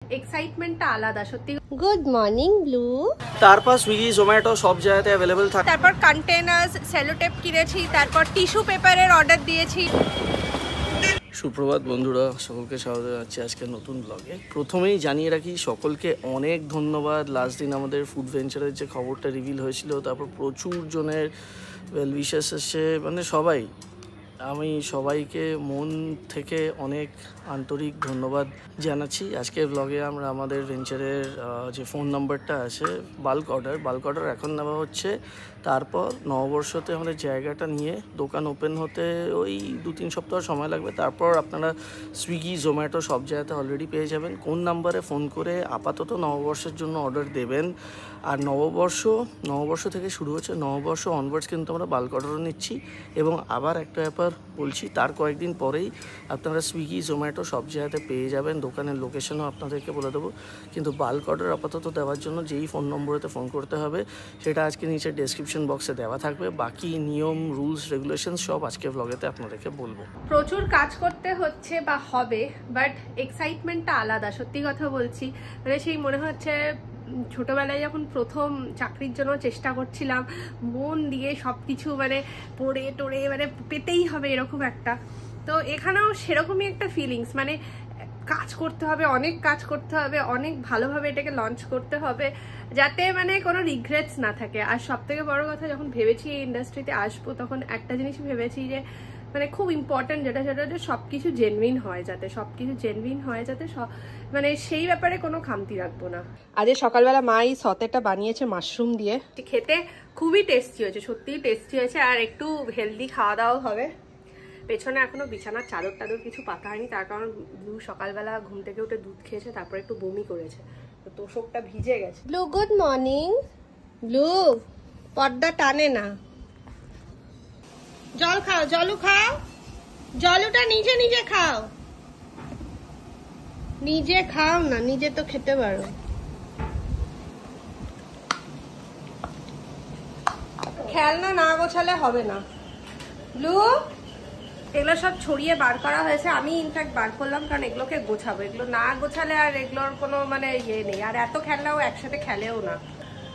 এক্সাইটমেন্টটা আলাদা সত্যি। Good morning blue. তারপর সুইগি জোম্যাটো সব জায়গাতে অ্যাভেলেবল থাকে। তারপর কন্টেনার্স সেলোটেপ কিনেছি, তারপর টিস্যু পেপারের অর্ডার দিয়েছি। সুপ্রভাত বন্ধুরা, সকলকে স্বাগত জানাচ্ছি আজকের নতুন ব্লগে। প্রথমেই জানিয়ে রাখি সকলকে অনেক ধন্যবাদ। লাস্ট দিন আমাদের ফুড ভেঞ্চারের যে খবরটা রিভিল হয়েছিল, তারপর প্রচুর জনের ওয়েল উইশেস এসছে, মানে সবাই, আমি সবাইকে মন থেকে অনেক আন্তরিক ধন্যবাদ জানাচ্ছি। আজকের ব্লগে আমরা আমাদের ভেঞ্চারের যে ফোন নাম্বারটা আছে, বাল্ক অর্ডার এখন নেওয়া হচ্ছে। তারপর নববর্ষতে আমাদের জায়গাটা নিয়ে দোকান ওপেন হতে ওই 2-3 সপ্তাহ সময় লাগবে। তারপর আপনারা সুইগি জোম্যাটো সব জায়গাতে অলরেডি পেয়ে যাবেন। কোন নাম্বারে ফোন করে আপাতত নববর্ষের জন্য অর্ডার দেবেন। আর নববর্ষ থেকে শুরু হচ্ছে, নববর্ষ অনওয়ার্ডস কিন্তু আমরা বাল্ক অর্ডারও নিচ্ছি। এবং আবার একটা ব্যাপার বলছি, তার কয়েকদিন পরেই আপনারা সুইগি জোম্যাটো সব জায়গাতে পেয়ে যাবেন। দোকানের লোকেশনও আপনাদেরকে বলে দেবো। কিন্তু বাল্ক অর্ডার আপাতত দেওয়ার জন্য যেই ফোন নম্বরেতে ফোন করতে হবে সেটা আজকে নিচে ডেসক্রিপশন বক্সে দেওয়া থাকবে। বাকি নিয়ম, রুলস, রেগুলেশন সব আজকে ব্লগেতে আপনাদেরকে বলবো। প্রচুর কাজ করতে হচ্ছে বা হবে, বাট এক্সাইটমেন্টটা আলাদা সত্যি কথা বলছি। মানে সেই মনে হচ্ছে ছোটবেলায় যখন প্রথম চাকরির জন্য চেষ্টা করছিলাম, মন দিয়ে সবকিছু মানে পড়ে টোড়ে মানে পেতেই হবে এরকম একটা। তো এখানেও সেরকমই একটা ফিলিংস, মানে কাজ করতে হবে, অনেক কাজ করতে হবে, অনেক ভালোভাবে এটাকে লঞ্চ করতে হবে যাতে মানে কোনো রিগ্রেটস না থাকে। আর সব থেকে বড় কথা, যখন ভেবেছি এই ইন্ডাস্ট্রিতে আসবো, তখন একটা জিনিস ভেবেছি যে মানে খুব ইম্পর্টেন্ট যেটা সবকিছু জেনুইন হয়, যাতে সবকিছু জেনুইন হয়, যাতে মানে সেই ব্যাপারে কোনো খামতি রাখবো না। আজ সকালবেলা মা এই সতেটা বানিয়েছে মাশরুম দিয়ে, খেতে খুবই টেস্টি হয়েছে, সত্যিই টেস্টি হয়েছে। আর একটু হেলদি খাওয়া দাওয়া হবে। পেছনে এখনো বিছানার চাদর টাদর কিছু পাতা হয়নি, তার কারণ ব্লু সকালবেলা ঘুম থেকে উঠে দুধ খেয়েছে, তারপর একটু বমি করেছে, তো তোষকটা ভিজে গেছে। Blue good morning. ব্লু পর্দা টানে না। জল খাও, জলু খাও, জলুটা নিজে নিজে খাও, নিজে খাও না, নিজে তো খেতে পারো। খেলনা না গোছালে হবে না ব্লু। এগুলো সব ছড়িয়ে বার করা হয়েছে, আমি ইনফ্যাক্ট বার করলাম কারণ এগুলোকে গোছাবো। এগুলো না গোছালে আর এগুলোর কোনো মানে ইয়ে নেই। আর এত খেলনাও একসাথে খেলেও না।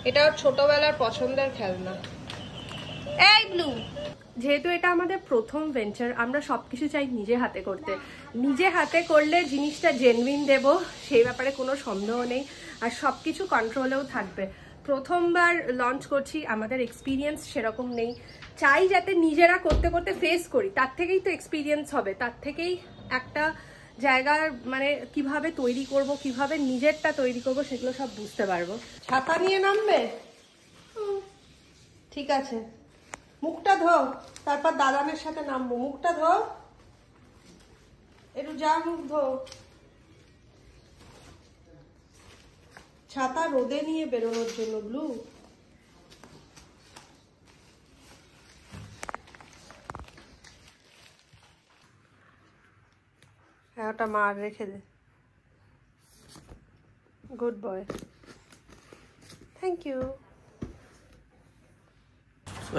এটা ওর ছোটবেলার পছন্দের খেলনা। এই ব্লু, যেহেতু এটা আমাদের প্রথম ভেঞ্চার, আমরা সবকিছু চাই নিজে হাতে করতে। নিজে হাতে করলে জিনিসটা জেনুইন দেবো, সেই ব্যাপারে কোনো সন্দেহ নেই। আর সবকিছু কন্ট্রোলেও থাকবে। প্রথমবার লঞ্চ করছি, আমাদের এক্সপিরিয়েন্স সেরকম নেই। চাই যাতে নিজেরা করতে করতে ফেস করি, তার থেকেই তো এক্সপিরিয়েন্স হবে, তার থেকেই একটা জায়গার মানে কিভাবে তৈরি করব, কিভাবে নিজেরটা তৈরি করব, সেগুলো সব বুঝতে পারবো। ছাতা নিয়ে নামবে? ঠিক আছে, মুখটা ধো, তারপর দাদানের সাথে নামবো। মুখটা ধো, একটু যা মুখ ধো। ছাতা রোদে নিয়ে বেরোনোর জন্য ব্লু। হ্যাঁ, ওটা মার রেখে দে। Good boy, thank you.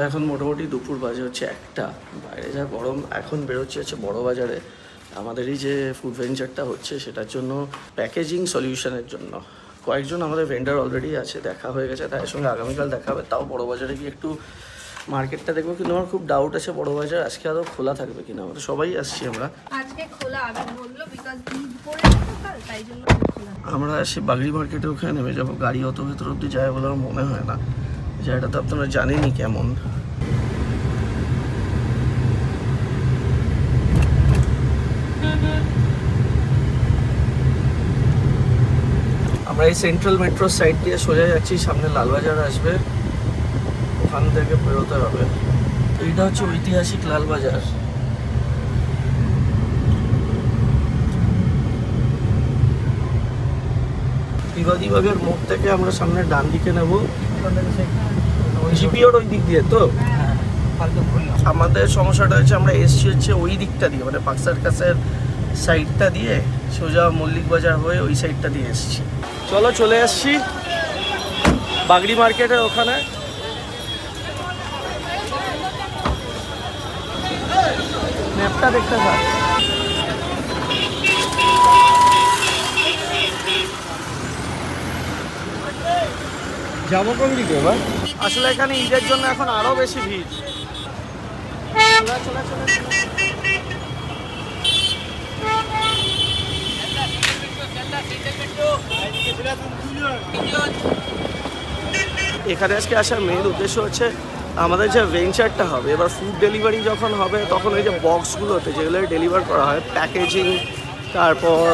এখন মোটামুটি দুপুর বাজে হচ্ছে 1টা। বাইরে যা গরম, এখন বেরোচ্ছে হচ্ছে বড় বাজারে আমাদেরই যে ফুড ভেঞ্চারটা হচ্ছে সেটার জন্য প্যাকেজিং সলিউশনের জন্য। কয়েকজন আমাদের ভেন্ডার অলরেডি আছে, দেখা হয়ে গেছে, তাদের সঙ্গে আগামীকাল দেখা হবে। তাও বড় বাজারে গিয়ে একটু মার্কেটটা দেখবো। কিন্তু আমার খুব ডাউট আছে বড় বাজার আজকে আদৌ খোলা থাকবে কিনা। আমরা সবাই আসছি, আজকে খোলা আমি বললো, বিকজ ঈদ পড়েছে তো কাল, তাই জন্য খোলা। আমরা আসি বাগড়ি মার্কেটে, ওখানে নেমে যাবো। গাড়ি অত ভেতর অব্দি যায় বলে আমার মনে হয় না। জায়গাটা তো আপনারা জানেনই কেমন। আমরা এই সেন্ট্রাল মেট্রো সাইড দিয়ে সোজা যাচ্ছি, সামনে লালবাজার আসবে, ওখান থেকে বেরোতে হবে। এইটা হচ্ছে ঐতিহাসিক লালবাজার। বিবাদীবাগের মোড় থেকে আমরা সামনে ডান দিকে নেব, জিপিওর ওই দিক দিয়ে। তো আমাদের সমস্যাটা হচ্ছে আমরা এসছি হচ্ছে ওই দিকটা দিয়ে, মানে পার্ক সার্কাসের সাইডটা দিয়ে, সোজা মল্লিক বাজার হয়ে ওই সাইডটা দিয়ে এসছি। চলো, চলে আসছি বাগড়ি মার্কেটের ওখানে। ম্যাপটা দেখতে পাচ্ছি। যাবো কোন দিকে এবার? আসলে এখানে ঈদের জন্য এখন আরো বেশি ভিড়। এখানে আজকে আসার মেইন উদ্দেশ্য হচ্ছে আমাদের যে ভেঞ্চারটা হবে, এবার ফুড ডেলিভারি যখন হবে তখন ওই যে বক্সগুলোতে যেগুলো ডেলিভার করা হয়, প্যাকেজিং, তারপর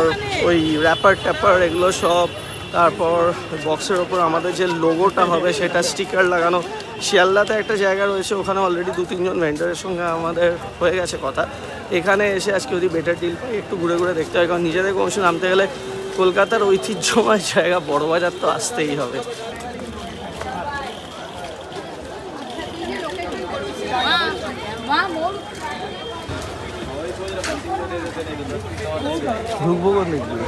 ওই র্যাপার ট্যাপার এগুলো সব, তারপর বক্সের ওপর আমাদের যে লোগোটা হবে সেটা স্টিকার লাগানো। শিয়ালদাতে একটা জায়গা রয়েছে, ওখানে অলরেডি 2-3 জন ভেন্ডারের সঙ্গে আমাদের হয়ে গেছে কথা। এখানে এসে আজকে যদি বেটার ডিল পাই একটু ঘুরে ঘুরে দেখতে হয়, কারণ নিজেদের অংশ নামতে গেলে কলকাতার ঐতিহ্যময় জায়গা বড়বাজার তো আসতেই হবে। ঢুকবো কোন দিক দিয়ে?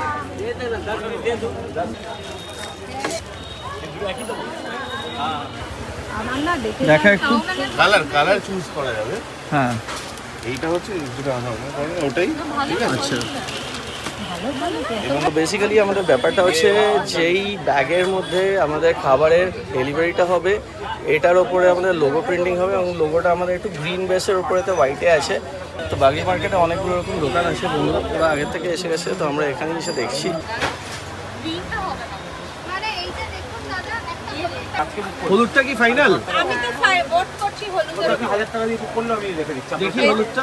দেখা একটু কালার চুজ করা যাবে। হ্যাঁ, এইটা হচ্ছে যেটা ওটাই ঠিক আছে। আচ্ছা। এবং বেসিক্যালি আমাদের ব্যাপারটা হচ্ছে যেই ব্যাগের মধ্যে আমাদের খাবারের ডেলিভারিটা হবে এটার ওপরে আমাদের লোগো প্রিন্টিং হবে, এবং লোগোটা আমাদের একটু গ্রিন বেসের উপরে তো হোয়াইটে আছে। তো বাগলি মার্কেটে অনেকগুলো রকম দোকান আছে, বন্ধুরা ওরা আগের থেকে এসে গেছে, তো আমরা এখানে এসে দেখছি। হলুদটা কি ফাইনাল? আমি তো ভোট করছি হলুদের। 1000 টাকা দিয়ে বুক করলে আমি রেখে দিচ্ছি। দেখি হলুদটা।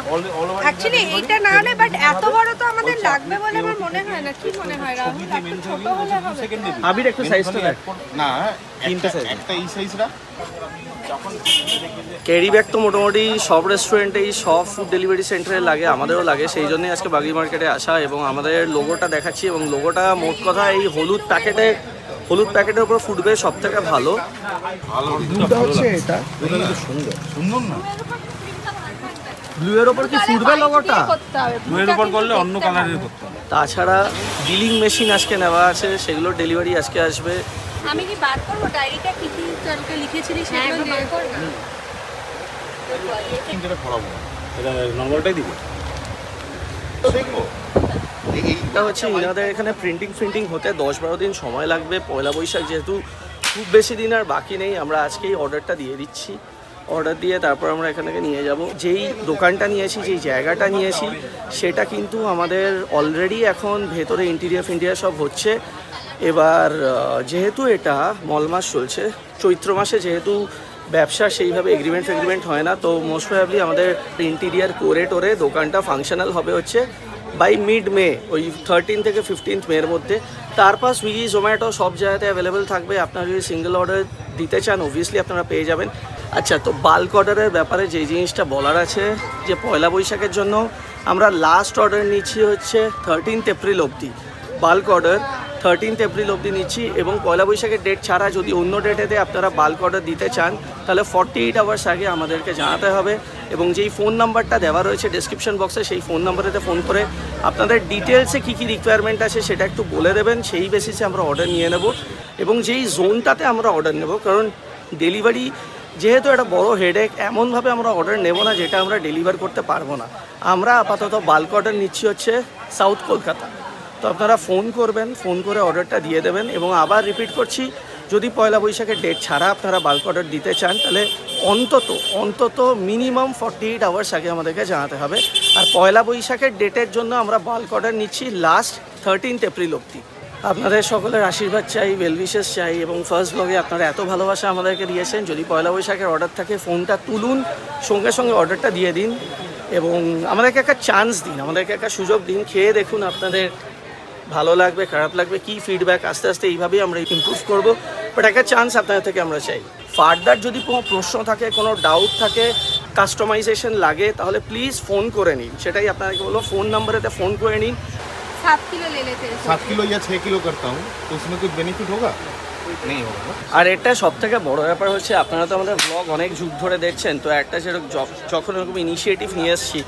অ্যাকচুয়ালি এটা না হলে, বাট এত বড় তো আমাদের লাগবে বলে আমার মনে হয় না। কি মনে হয় রাহুল, একটু ছোট হলে হবে? আবির একটু সাইজটা দেখ না, তিনটা সাইজ, একটা এই সাইজটা। ক্যারি ব্যাগ তো মোটামুটি সব রেস্টুরেন্টেই সব ফুড ডেলিভারি সেন্টারে লাগে, আমাদেরও লাগে, সেই জন্যই আজকে বাগলি মার্কেটে আসা। এবং আমাদের লোগোটা দেখাচ্ছি, এবং লোগোটা মোট কথা এই হলুদ প্যাকেটের উপর ফুটবে সব থেকে ভালো। দুটো হচ্ছে এটা সুন্দর সুন্দর না, ব্লু এর উপর কি ফুটবে লোগোটা? ব্লু এর উপর করলে অন্য কালারের করতে হবে। তাছাড়া বিলিং মেশিন আজকে নেওয়া আছে, সেগুলো ডেলিভারি আজকে আসবে। আমি কি বার করব ডায়েরিটা, কি কি কালকে লিখেছিলি সেগুলো বার কর না। যেটা পড়াবো এটা নম্বরটাই দিব তো দেখবো। এইটা হচ্ছে ইনাদের এখানে প্রিন্টিং হতে 10-12 দিন সময় লাগবে। পয়লা বৈশাখ যেহেতু খুব বেশি দিন আর বাকি নেই, আমরা আজকেই অর্ডারটা দিয়ে দিচ্ছি। অর্ডার দিয়ে তারপর আমরা এখান থেকে নিয়ে যাব। যেই দোকানটা নিয়েছি, যেই জায়গাটা নিয়েছি, সেটা কিন্তু আমাদের অলরেডি এখন ভেতরে ইন্টেরিয়ার সব হচ্ছে। এবার যেহেতু এটা মল মাস চলছে, চৈত্র মাসে যেহেতু ব্যবসা সেইভাবে এগ্রিমেন্ট হয় না, তো মোস্ট প্রবাবলি আমাদের ইন্টেরিয়ার করে টোরে দোকানটা ফাংশনাল হবে হচ্ছে বাই মিড মে, ওই 13 থেকে 15 মের মধ্যে। তারপর সুইগি জোম্যাটো সব জায়গাতে অ্যাভেলেবেল থাকবে। আপনারা যদি সিঙ্গেল অর্ডার দিতে চান অবভিয়াসলি আপনারা পেয়ে যাবেন। আচ্ছা, তো বাল্ক অর্ডারের ব্যাপারে যেই জিনিসটা বলার আছে, যে পয়লা বৈশাখের জন্য আমরা লাস্ট অর্ডার নিচ্ছি হচ্ছে 13 এপ্রিল অবধি। বাল্ক অর্ডার 13 এপ্রিল অবধি নিচ্ছি, এবং পয়লা বৈশাখের ডেট ছাড়া যদি অন্য ডেটেতে আপনারা বাল্ক অর্ডার দিতে চান তাহলে 48 আওয়ার্স আগে আমাদেরকে জানাতে হবে। এবং যেই ফোন নাম্বারটা দেওয়া রয়েছে ডেসক্রিপশন বক্সে, সেই ফোন নাম্বারেতে ফোন করে আপনাদের ডিটেলসে কী কী রিকোয়ারমেন্ট আছে সেটা একটু বলে দেবেন, সেই বেসিসে আমরা অর্ডার নিয়ে নেব। এবং যেই জোনটাতে আমরা অর্ডার নেব, কারণ ডেলিভারি যেহেতু একটা বড় হেডেক, এমনভাবে আমরা অর্ডার নেব না যেটা আমরা ডেলিভার করতে পারবো না। আমরা আপাতত বাল্ক অর্ডার নিচ্ছি হচ্ছে সাউথ কলকাতা। তো আপনারা ফোন করবেন, ফোন করে অর্ডারটা দিয়ে দেবেন। এবং আবার রিপিট করছি, যদি পয়লা বৈশাখের ডেট ছাড়া আপনারা বাল্ক অর্ডার দিতে চান তাহলে অন্তত মিনিমাম 48 আওয়ার্স আগে আমাদেরকে জানাতে হবে। আর পয়লা বৈশাখের ডেটের জন্য আমরা বাল্ক অর্ডার নিচ্ছি লাস্ট 13 এপ্রিল অবধি। আপনাদের সকলের আশীর্বাদ চাই, ওয়েল উইশেস চাই, এবং ফার্স্ট ব্লগে আপনারা এত ভালোবাসা আমাদেরকে দিয়েছেন। যদি পয়লা বৈশাখের অর্ডার থাকে ফোনটা তুলুন, সঙ্গে সঙ্গে অর্ডারটা দিয়ে দিন, এবং আমাদেরকে একটা চান্স দিন, আমাদেরকে একটা সুযোগ দিন। খেয়ে দেখুন আপনাদের ভালো লাগবে, খারাপ লাগবে, কি ফিডব্যাক, আস্তে আস্তে এইভাবেই আমরা ইমপ্রুভ করবো। বাট একটা চান্স আপনাদের থেকে আমরা চাই। ফার্দার যদি কোনো প্রশ্ন থাকে, কোনো ডাউট থাকে, কাস্টমাইজেশন লাগে, তাহলে প্লিজ ফোন করে নিন। সেটাই আপনাকে বলবো, ফোন নাম্বারেতে ফোন করে নিন। 7 किलो ले लेते हैं। 7 किलो या 6 किलो करता हूँ तो उसमें कुछ बेनिफिट होगा? नहीं होगा। আর এটা সব থেকে বড় ব্যাপার হচ্ছে, আপনারা তো আমাদের ব্লগ অনেক যুগ ধরে দেখছেন, তো একটা যেরকম যখন এরকম ইনিশিয়েটিভ নিয়ে এসেছি,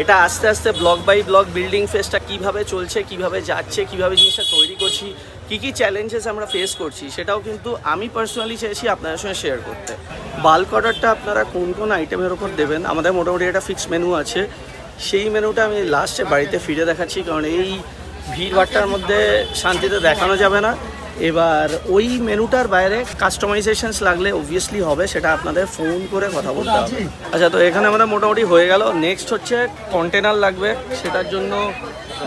এটা আস্তে আস্তে ব্লগ বাই ব্লগ বিল্ডিং ফেসটা কীভাবে চলছে, কীভাবে যাচ্ছে, কীভাবে জিনিসটা তৈরি করছি, কী কী চ্যালেঞ্জেস আমরা ফেস করছি, সেটাও কিন্তু আমি পার্সোনালি চেয়েছি আপনাদের সঙ্গে শেয়ার করতে। বাল্ক অর্ডারটা আপনারা কোন কোন আইটেমের ওপর দেবেন, আমাদের মোটামুটি একটা ফিক্সড মেনু আছে। সেই মেনুটা আমি লাস্টে বাড়িতে ফিরে দেখাচ্ছি, কারণ এই ভিড়ভাট্টার মধ্যে শান্তিতে দেখানো যাবে না। এবার ওই মেনুটার বাইরে কাস্টমাইজেশনস লাগলে অবভিয়াসলি হবে, সেটা আপনাদের ফোন করে কথা বলতে হবে। আচ্ছা, তো এখানে আমাদের মোটামুটি হয়ে গেল। নেক্সট হচ্ছে কন্টেনার লাগবে, সেটার জন্য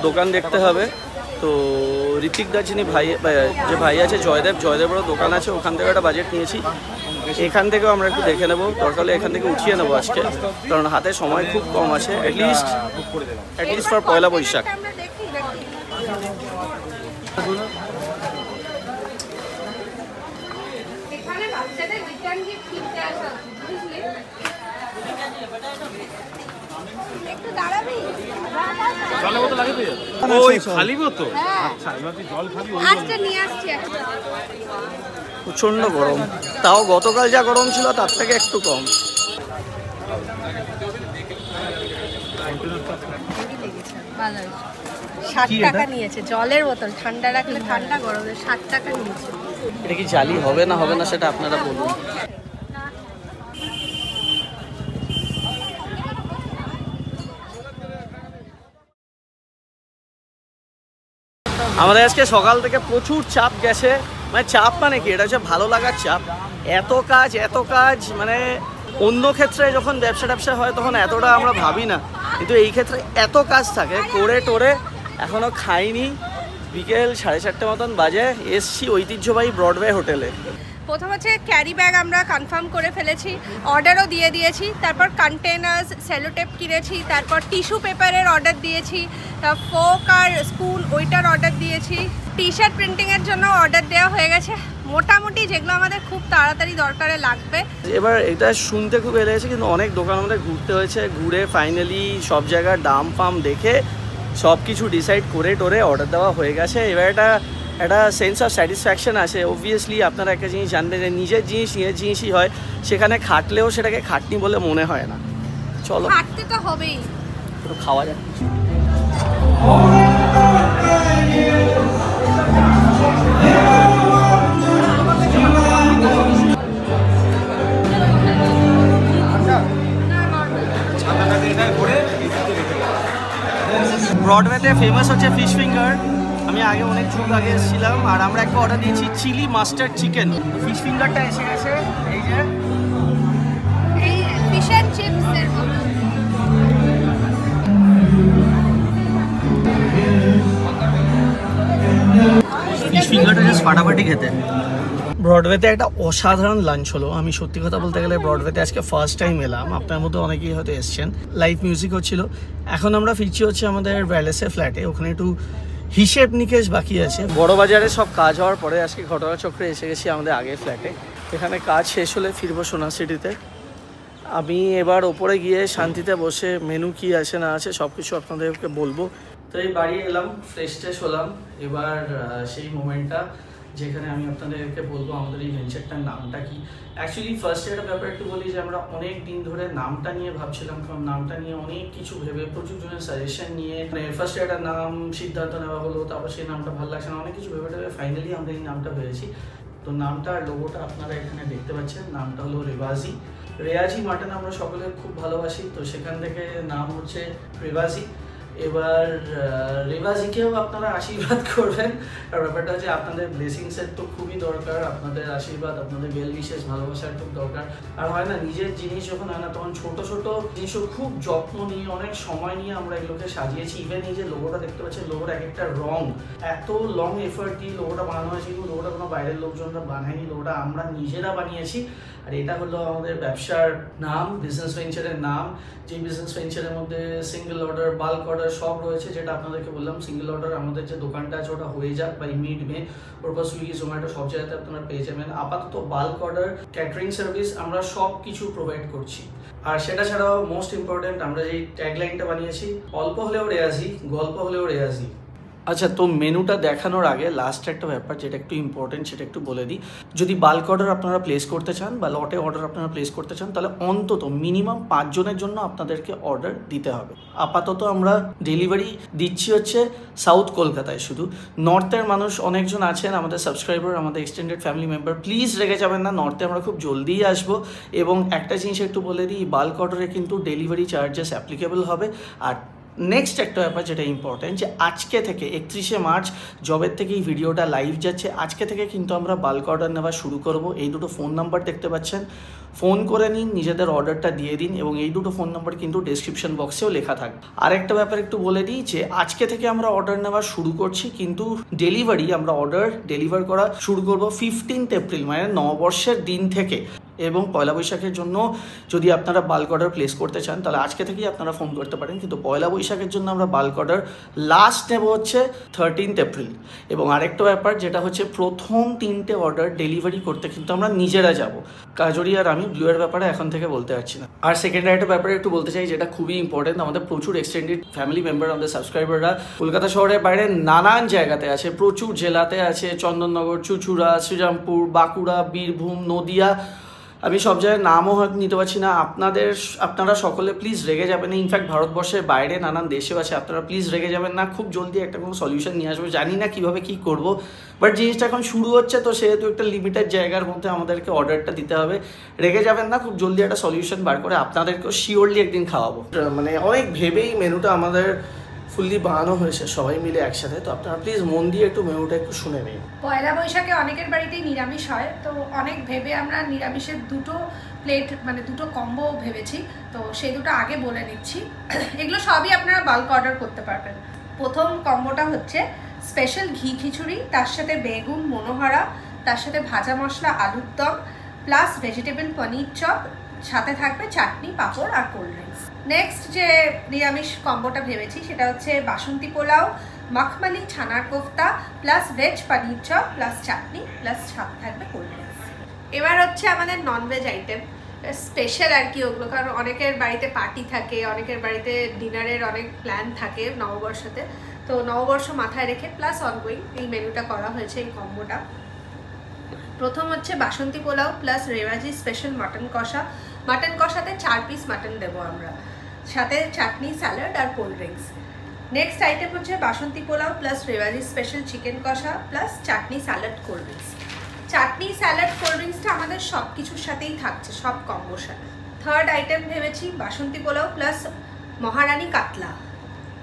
দোকান দেখতে হবে। তো ঋতিক দা যিনি যে ভাই আছে জয়দেবেরও দোকান আছে, ওখান থেকে একটা বাজেট নিয়েছি। এখান থেকেও আমরা একটু দেখে নেবো, দরকার হলে এখান থেকে উঠিয়ে নেবো আজকে, কারণ হাতে সময় খুব কম আছে। অ্যাটলিস্ট ফর পয়লা বৈশাখ। প্রচন্ড গরম, তাও গতকাল যা গরম ছিল তার থেকে একটু কম। 60 টাকা নিয়েছে জলের বোতল, ঠান্ডা রাখলে ঠান্ডা, গরমে 60 টাকা নিয়েছে। এটা কি জালি হবে না সেটা আপনারা বলুন। আমাদের আজকে সকাল থেকে প্রচুর চাপ গেছে, মানে চাপ মানে কি, এটা হচ্ছে ভালো লাগার চাপ। এত কাজ, মানে অন্য ক্ষেত্রে যখন ব্যবসা হয় তখন এতটা আমরা ভাবি না, কিন্তু এই ক্ষেত্রে এত কাজ থাকে। করে টোরে এখনও খাইনি, বিকেল 4:30 মতন বাজে। এসছি ঐতিহ্যবাহী ব্রডওয়ে হোটেলে। প্রথম হচ্ছে ক্যারি ব্যাগ আমরা কনফার্ম করে ফেলেছি, অর্ডারও দিয়ে দিয়েছি। তারপর কন্টেনার্স, সেলোটেপ কিনেছি, তারপর টিস্যু পেপারের অর্ডার দিয়েছি, ফোক আর স্পুন ওইটার অর্ডার দিয়েছি। টি শার্ট প্রিন্টিংয়ের জন্য অর্ডার দেওয়া হয়ে গেছে। মোটামুটি যেগুলো আমাদের খুব তাড়াতাড়ি দরকারে লাগবে। এবার এটা শুনতে খুব এলেছে, কিন্তু অনেক দোকান আমাদের ঘুরতে হয়েছে, ঘুরে ফাইনালি সব জায়গার দাম ফাম দেখে সব কিছু ডিসাইড করে টোরে অর্ডার দেওয়া হয়ে গেছে। এবার একটা সেন্স অফ স্যাটিসফ্যাকশন আছে। অবভিয়াসলি আপনারা একটা জিনিস জানবেন যে নিজের জিনিসই হয়, সেখানে খাটলেও সেটাকে খাটনি বলে মনে হয় না। চলো, খাটতে তো হবেই, একটু খাওয়া যাক। ব্রডওয়েতে ফেমাস হচ্ছে ফিশ ফিঙ্গার। আমি আগে অনেক যুগ আগে এসেছিলাম, আর আমরা একটা অর্ডার দিয়েছি চিলি মাস্টার্ড চিকেন। ফিশ ফিঙ্গারটা এসে গেছে, এই যে এই ফিশ এন্ড চিপস এর মতো। ফিশ ফিঙ্গারটা জাস্ট ফাটাফাটি খেতে। ব্রডওয়েতে একটা অসাধারণ লাঞ্চ হলো। আমি সত্যি কথা বলতে গেলে ব্রডওয়েতে আজকে ফার্স্ট টাইম এলাম, আপনার মতো অনেকেই হয়তো এসছেন। লাইভ মিউজিক হচ্ছিল। এখন আমরা ফিরছি হচ্ছে আমাদের ভ্যালেসের ফ্ল্যাটে, ওখানে একটু হিসেব নিকেশ বাকি আছে। বড় বাজারে সব কাজ হওয়ার পরে আজকে ঘটনাচক্রে এসে গেছি আমাদের আগের ফ্ল্যাটে। এখানে কাজ শেষ হলে ফিরবো সোনা সিটিতে। আমি এবার ওপরে গিয়ে শান্তিতে বসে মেনু কি আছে না আছে সব কিছু আপনাদেরকে বলবো। তো এই বাড়ি এলাম, ফ্রেশ ট্রেশ হলাম। এবার সেই মোমেন্টটা যেখানে আমি আপনাদেরকে বলবো আমাদের এই ভেঞ্চারটার নামটা কি। অ্যাকচুয়ালি ফার্স্ট একটা ব্যাপার একটু বলি যে আমরা অনেক দিন ধরে নামটা নিয়ে ভাবছিলাম, কারণ নামটা নিয়ে অনেক কিছু ভেবে প্রচুর জনের সাজেশন নিয়ে, মানে ফার্স্ট একটা নাম সিদ্ধান্ত নেওয়া হলো, তারপর সেই নামটা ভালো লাগছে না, অনেক কিছু ভেবে ফাইনালি আমরা এই নামটা পেয়েছি। তো নামটা লোগোটা আপনারা এখানে দেখতে পাচ্ছেন, নামটা হলো রেয়াজি মাটন আমরা সকলে খুব ভালোবাসি, তো সেখান থেকে নাম হচ্ছে রেবাজি। এবার রেবাজিকেও আপনারা আশীর্বাদ করবেন, আর ব্যাপারটা হচ্ছে আপনাদের ব্লেসিংসের তো খুবই দরকার, আপনাদের আশীর্বাদ, আপনাদের ওয়েল উইশেস, ভালোবাসার খুব দরকার। আর হয় না, নিজের জিনিস যখন হয় না তখন ছোট ছোট জিনিসও খুব যত্ন নিয়ে অনেক সময় নিয়ে আমরা এগুলোকে সাজিয়েছি। ইভেন এই যে লোগোটা দেখতে পাচ্ছেন, লোগোর এক একটা রং এত লং এফার্ট দিয়ে লোগোটা বানানো হয়েছে, কিন্তু লোগোটা কোনো বাইরের লোকজনরা বানায়নি, লোগোটা আমরা নিজেরা বানিয়েছি। আর এটা হলো আমাদের ব্যবসার নাম, বিজনেস ভেঞ্চারের নাম, যে বিজনেস ভেঞ্চারের মধ্যে সিঙ্গেল অর্ডার, বাল্ক অর্ডার সব রয়েছে। যেটা আপনাদেরকে বললাম, সিঙ্গেল অর্ডার আমাদের যে দোকানটা আছে ওটা হয়ে যাক বাই মিড মে, ওরপর সুইগি জোম্যাটো সব জায়গাতে আপনারা পেয়ে যাবেন। আপাতত বাল্ক অর্ডার, ক্যাটারিং সার্ভিস আমরা সব কিছু প্রোভাইড করছি। আর সেটা ছাড়াও মোস্ট ইম্পর্টেন্ট, আমরা যেই ট্যাগলাইনটা বানিয়েছি, অল্প হলেও রেয়াজি, গল্প হলেও রেয়াজি। আচ্ছা, তো মেনুটা দেখানোর আগে লাস্ট একটা ব্যাপার যেটা একটু ইম্পর্টেন্ট সেটা একটু বলে দিই। যদি বাল্ক অর্ডার আপনারা প্লেস করতে চান বা লটে অর্ডার আপনারা প্লেস করতে চান, তাহলে অন্তত মিনিমাম 5 জনের জন্য আপনাদেরকে অর্ডার দিতে হবে। আপাতত আমরা ডেলিভারি দিচ্ছি হচ্ছে সাউথ কলকাতায় শুধু। নর্থের মানুষ অনেকজন আছেন আমাদের সাবস্ক্রাইবার, আমাদের এক্সটেন্ডেড ফ্যামিলি মেম্বার, প্লিজ রেগে যাবেন না, নর্থে আমরা খুব জলদিই আসবো। এবং একটা জিনিস একটু বলে দিই, বাল্ক অর্ডারে কিন্তু ডেলিভারি চার্জেস অ্যাপ্লিকেবল হবে। আর নেক্সট একটা ব্যাপার যেটা ইম্পর্টেন্ট, যে আজকে থেকে 31শে মার্চ জবের থেকে এই ভিডিওটা লাইভ যাচ্ছে, আজকে থেকে কিন্তু আমরা বাল্ক অর্ডার নেওয়া শুরু করব। এই দুটো ফোন নাম্বার দেখতে পাচ্ছেন, ফোন করে নিন, নিজেদের অর্ডারটা দিয়ে দিন, এবং এই দুটো ফোন নাম্বার কিন্তু ডেসক্রিপশন বক্সেও লেখা থাকবে। আরেকটা ব্যাপার একটু বলে দিই, যে আজকে থেকে আমরা অর্ডার নেওয়া শুরু করছি, কিন্তু ডেলিভারি আমরা অর্ডার ডেলিভার করা শুরু করব 15 এপ্রিল, মানে নববর্ষের দিন থেকে। এবং পয়লা বৈশাখের জন্য যদি আপনারা বাল্ক অর্ডার প্লেস করতে চান, তাহলে আজকে থেকেই আপনারা ফোন করতে পারেন, কিন্তু পয়লা বৈশাখের জন্য আমরা বাল্ক অর্ডার লাস্ট নেব হচ্ছে 13 এপ্রিল। এবং আরেকটা ব্যাপার যেটা হচ্ছে, প্রথম 3টে অর্ডার ডেলিভারি করতে কিন্তু আমরা নিজেরা যাব। কাজরি আর আমি ব্লু এর ব্যাপারে এখন থেকে বলতে পারছি না। আর সেকেন্ড একটা ব্যাপারে একটু বলতে চাই, যেটা খুবই ইম্পর্টেন্ট, আমাদের প্রচুর এক্সটেন্ডেড ফ্যামিলি মেম্বার, আমাদের সাবস্ক্রাইবাররা কলকাতা শহরের বাইরে নানান জায়গাতে আছে, প্রচুর জেলাতে আছে, চন্দননগর, চুঁচুড়া, শ্রীরামপুর, বাঁকুড়া, বীরভূম, নদিয়া, আমি সব জায়গায় নামও হয়তো নিতে পারছি না। আপনারা সকলে প্লিজ রেগে যাবেন না। ইনফ্যাক্ট ভারতবর্ষের বাইরে নানান দেশেও আছে, আপনারা প্লিজ রেগে যাবেন না। খুব জলদি একটা কোনো সলিউশন নিয়ে আসবো, জানি না কীভাবে কী করব, বাট জিনিসটা এখন শুরু হচ্ছে, তো সেহেতু একটা লিমিটেড জায়গার মধ্যে আমাদেরকে অর্ডারটা দিতে হবে। রেগে যাবেন না, খুব জলদি একটা সলিউশন বার করে আপনাদেরকেও শিওরলি একদিন খাওয়াবো। মানে অনেক ভেবেই মেনুটা আমাদের ফুললি বানানো হয়েছে সবাই মিলে একসাথে, তো আপনারা প্লিজ মন দিয়ে একটু মেনুটা একটু শুনে নিন। পয়লা বৈশাখে অনেকের বাড়িতেই নিরামিষ হয়, তো অনেক ভেবে আমরা নিরামিষের দুটো প্লেট মানে দুটো কম্বো ভেবেছি, তো সেই দুটো আগে বলে নিচ্ছি। এগুলো সবই আপনারা বাল্ক অর্ডার করতে পারবেন। প্রথম কম্বোটা হচ্ছে স্পেশাল ঘি খিচুড়ি, তার সাথে বেগুন মনোহরা, তার সাথে ভাজা মশলা আলুর দম প্লাস ভেজিটেবল পনির চপ, সাথে থাকবে চাটনি, পাঁপড় আর কোল্ড ড্রিঙ্কস। নেক্সট যে নিরামিষ কম্বোটা ভেবেছি সেটা হচ্ছে বাসন্তী পোলাও, মখমলি ছানার কোফতা প্লাস ভেজ পনির চপ প্লাস চাটনি প্লাস সাথে থাকবে কোল্ড ড্রিঙ্কস। এবার হচ্ছে আমাদের ননভেজ আইটেম স্পেশাল আর কি, ওগুলো কারণ অনেকের বাড়িতে পার্টি থাকে, অনেকের বাড়িতে ডিনারের অনেক প্ল্যান থাকে নববর্ষতে, তো নববর্ষ মাথায় রেখে প্লাস অনগোয়িং এই মেনুটা করা হয়েছে, এই কম্বোটা। প্রথম হচ্ছে বাসন্তী পোলাও প্লাস রেওয়াজি স্পেশাল মাটন কষা, মাটন কষাতে 4 পিস মাটন দেবো আমরা, সাথে চাটনি, স্যালাড আর কোল্ড ড্রিঙ্কস। নেক্সট আইটেম হচ্ছে বাসন্তী পোলাও প্লাস রেওয়াজি স্পেশাল চিকেন কষা প্লাস চাটনি, স্যালাড, কোল্ড ড্রিঙ্কস। চাটনি, স্যালাড, কোল্ড ড্রিঙ্কসটা আমাদের সব কিছুর সাথেই থাকছে, সব কম্বোর সাথে। থার্ড আইটেম ভেবেছি বাসন্তী পোলাও প্লাস মহারানী কাতলা,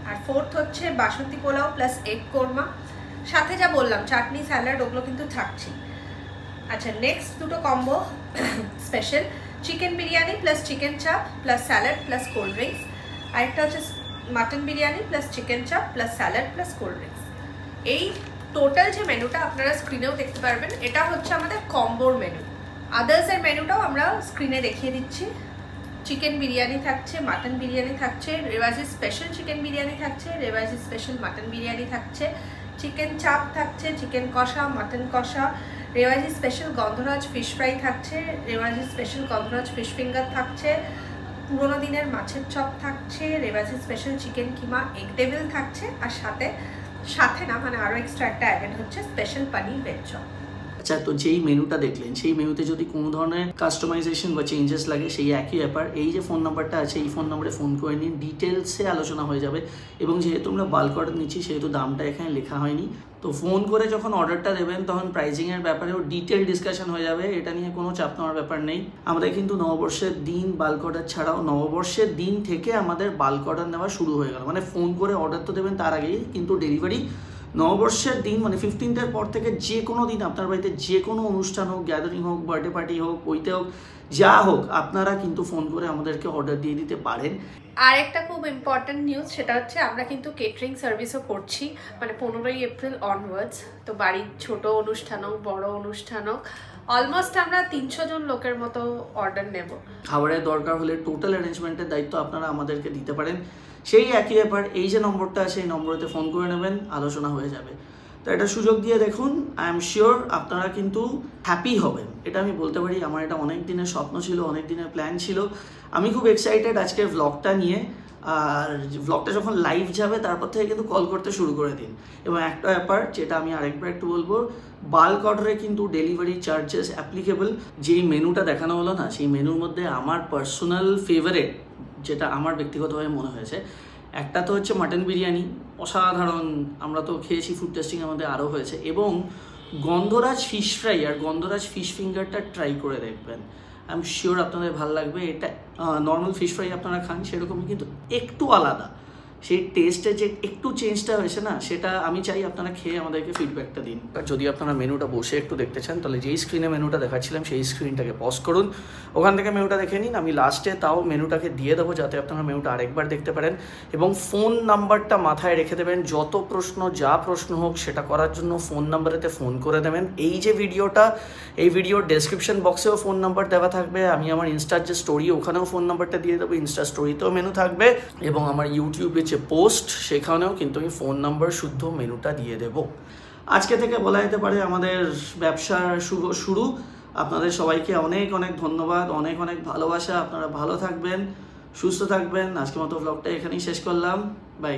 আর ফোর্থ হচ্ছে বাসন্তী পোলাও প্লাস এগ কোরমা, সাথে যা বললাম চাটনি, স্যালাড, ওগুলো কিন্তু থাকছে। আচ্ছা, নেক্সট দুটো combo special chicken biryani plus chicken chaap plus salad plus cold drinks, আরেকটা হচ্ছে mutton biryani plus chicken chaap plus salad plus cold drinks. এই টোটাল যে মেনুটা আপনারা স্ক্রিনেও দেখতে পারবেন, এটা হচ্ছে আমাদের কম্বোর মেনু। আদার্সের মেনুটাও আমরা স্ক্রিনে দেখিয়ে দিচ্ছি। চিকেন বিরিয়ানি থাকছে, মাটন বিরিয়ানি থাকছে, রেওয়াজি স্পেশাল চিকেন বিরিয়ানি থাকছে, রেওয়াজি স্পেশাল মাটন বিরিয়ানি থাকছে, চিকেন চাপ থাকছে, চিকেন কষা, মাটন কষা, রেওয়াজি স্পেশাল গন্ধরাজ ফিশ ফ্রাই থাকছে, রেওয়াজি স্পেশাল গন্ধরাজ ফিশ ফিঙ্গার থাকছে, পুরোনো দিনের মাছের চপ থাকছে, রেওয়াজি স্পেশাল চিকেন কিমা এগ ডেভিল থাকছে, আর সাথে না মানে আরও এক্সট্রা একটা অ্যাডেড হচ্ছে স্পেশাল পনির ভেজ চপ। আচ্ছা, তো যেই মেনুটা দেখলেন, সেই মেনুতে যদি কোনো ধরনের কাস্টমাইজেশন বা চেঞ্জেস লাগে, সেই একই ব্যাপার, এই যে ফোন নাম্বারটা আছে এই ফোন নাম্বারে ফোন করে নিন, ডিটেলসে আলোচনা হয়ে যাবে। এবং যেহেতু আমরা বাল্ক অর্ডার নিচ্ছি সেহেতু দামটা এখানে লেখা হয়নি, তো ফোন করে যখন অর্ডারটা দেবেন তখন প্রাইজিংয়ের ব্যাপারেও ডিটেল ডিসকাশন হয়ে যাবে, এটা নিয়ে কোনো চাপ নেওয়ার ব্যাপার নেই। আমাদের কিন্তু নববর্ষের দিন বাল্ক অর্ডার ছাড়াও নববর্ষের দিন থেকে আমাদের বাল্ক অর্ডার নেওয়া শুরু হয়ে গেল, মানে ফোন করে অর্ডার তো দেবেন তার আগেই, কিন্তু ডেলিভারি নববর্ষের দিন মানে 15th পর থেকে যে কোনো দিন আপনার বাড়িতে যে কোনো অনুষ্ঠান হোক, গ্যাদারিং হোক, বার্থডে পার্টি হোক, ওইতে হোক, যা হোক, আপনারা কিন্তু ফোন করে আমাদেরকে অর্ডার দিয়ে দিতে পারেন। আর একটা খুব ইম্পর্টেন্ট নিউজ, সেটা হচ্ছে আমরা কিন্তু কেটারিং সার্ভিসও করছি, মানে 15ই এপ্রিল অনওয়ার্ডস। তো বাড়ির ছোট অনুষ্ঠান হোক, বড় অনুষ্ঠান হোক, অলমোস্ট আমরা 300 জন লোকের মতো অর্ডার নেব। খাবারের দরকার হলে টোটাল অ্যারেঞ্জমেন্টের দায়িত্ব আপনারা আমাদেরকে দিতে পারেন। সেই একই ব্যাপার, এই যে নম্বরটা আছে এই নম্বরেতে ফোন করে নেবেন, আলোচনা হয়ে যাবে। তো এটা সুযোগ দিয়ে দেখুন, আই এম শিওর আপনারা কিন্তু হ্যাপি হবেন, এটা আমি বলতে পারি। আমার এটা অনেক দিনের স্বপ্ন ছিল, অনেক দিনের প্ল্যান ছিল। আমি খুব এক্সাইটেড আজকের ভ্লগটা নিয়ে। আর ভ্লগটা যখন লাইভ যাবে তারপর থেকে কিন্তু কল করতে শুরু করে দিন। এবং একটা ব্যাপার যেটা আমি আরেকবার একটু বলবো, বাল্ক অর্ডারে কিন্তু ডেলিভারি চার্জেস অ্যাপ্লিকেবল। যেই মেনুটা দেখানো হলো না, সেই মেনুর মধ্যে আমার পার্সোনাল ফেভারিট যেটা আমার ব্যক্তিগতভাবে মনে হয়েছে, একটা তো হচ্ছে মাটন বিরিয়ানি, অসাধারণ, আমরা তো খেয়েছি, ফুড টেস্টিং আমাদের আরও হয়েছে, এবং গন্ধরাজ ফিশ ফ্রাই আর গন্ধরাজ ফিশ ফিঙ্গারটা ট্রাই করে দেখবেন, আই এম শিওর আপনাদের ভালো লাগবে। এটা নর্মাল ফিশ ফ্রাই আপনারা খান সেরকমই, কিন্তু একটু আলাদা, সেই টেস্টে যে একটু চেঞ্জটা হয়েছে না, সেটা আমি চাই আপনারা খেয়ে আমাদেরকে ফিডব্যাকটা দিন। যদি আপনারা মেনুটা বসে একটু দেখতে চান, তাহলে যেই স্ক্রিনে মেনুটা দেখাচ্ছিলাম সেই স্ক্রিনটাকে পজ করুন, ওখান থেকে মেনুটা দেখে নিন। আমি লাস্টে তাও মেনুটাকে দিয়ে দেবো যাতে আপনারা মেনুটা আরেকবার দেখতে পারেন, এবং ফোন নাম্বারটা মাথায় রেখে দেবেন। যত প্রশ্ন, যা প্রশ্ন হোক সেটা করার জন্য ফোন নাম্বারেতে ফোন করে দেবেন। এই যে ভিডিওটা, এই ভিডিওর ডেসক্রিপশন বক্সেও ফোন নাম্বার দেওয়া থাকবে, আমি আমার ইনস্টার যে স্টোরি ওখানেও ফোন নাম্বারটা দিয়ে দেবো, ইনস্টা স্টোরিতেও মেনু থাকবে, এবং আমার ইউটিউবে যে পোস্ট সেখানেও কিন্তু আমি ফোন নাম্বার শুদ্ধ মেনুটা দিয়ে দেবো। আজকে থেকে বলা যেতে পারে আমাদের ব্যবসার শুভ শুরু। আপনাদের সবাইকে অনেক অনেক ধন্যবাদ, অনেক অনেক ভালোবাসা। আপনারা ভালো থাকবেন, সুস্থ থাকবেন। আজকের মতো ব্লগটা এখানেই শেষ করলাম। বাই।